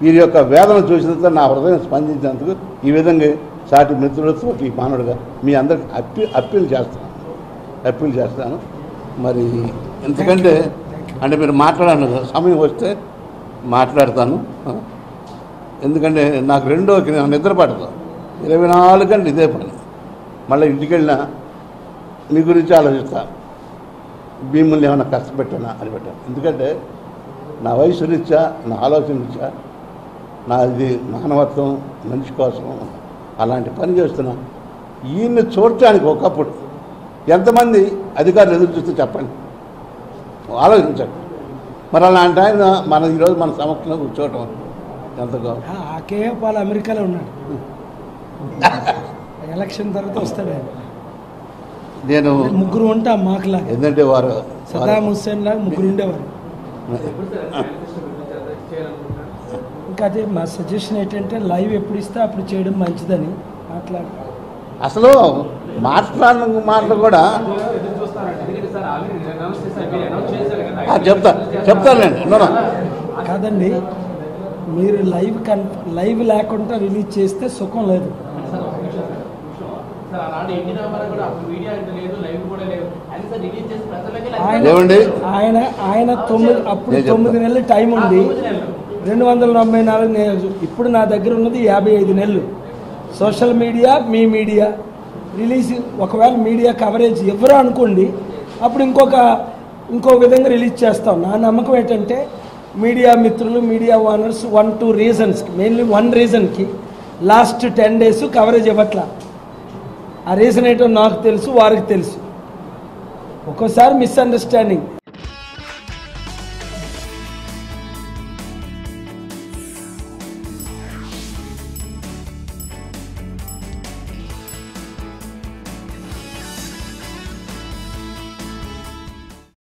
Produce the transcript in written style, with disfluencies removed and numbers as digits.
వీరి యొక్క వేదన చూసినంత నా హృదయం స్పందించినందుకు ఈ విధంగా సాటి మిత్రులతో ఈ మానవుడిగా మీ అందరికి అప్పీల్ చేస్తాను. మరి ఎందుకంటే అంటే మీరు మాట్లాడాను సమయం వస్తే మాట్లాడతాను. ఎందుకంటే నాకు నిద్ర పడదు, 24 గంటలు ఇదే పని. మళ్ళీ ఇంటికి వెళ్ళినా మీ గురించి ఆలోచిస్తా, భీముల్ని ఏమైనా కష్టపెట్టానా అని పెట్టాను. ఎందుకంటే నా వయసు రీత్యా, నా ఆలోచన రీత్యా, నాది మానవత్వం, మనిషి కోసం అలాంటి పని చేస్తున్నా. ఈయన్ని చూడటానికి ఒకప్పుడు ఎంతమంది అధికారులు ఎదురు చూస్తే చెప్పండి, ఆలోచించండి. మరి అలాంటి ఆయన ఈరోజు మన సమక్షంలో కూర్చోవటం ఎంతగా. కేఏపాల్ అమెరికాలో ఉన్నాడు, ఎలక్షన్ తర్వాత వస్తాడు. నేను ముగ్గురు ఉంటా మాకులా, ఎందుకంటే వారు సదాం హుస్సేన్ లాగా ముగ్గురు ఉండేవారు. ఇంకా అదే మా సజెషన్ ఏంటంటే లైవ్ ఎప్పుడు ఇస్తే అప్పుడు చేయడం మంచిదని మాట్లాడు. అసలు మాట్లాడిన మాటలు కూడా చెప్తానండి. కాదండి, మీరు లైవ్ లేకుండా రిలీజ్ చేస్తే సుఖం లేదు. ఆయన 9 నెలలు టైం ఉంది, 294 ఇప్పుడు నా దగ్గర ఉన్నది 55 నెలలు. సోషల్ మీడియా, మీ మీడియా రిలీజ్, ఒకవేళ మీడియా కవరేజ్ ఎవరో అనుకోండి, అప్పుడు ఇంకో విధంగా రిలీజ్ చేస్తాం. నా నమ్మకం ఏంటంటే మీడియా మిత్రులు, మీడియా ఓనర్స్ 1-2 రీజన్స్కి, మెయిన్లీ 1 రీజన్కి లాస్ట్ 10 days కవరేజ్ ఇవ్వట్లా. ఆ రీజన్ ఏంటో నాకు తెలుసు, వారికి తెలుసు. ఒక్కోసారి మిస్అండర్స్టాండింగ్.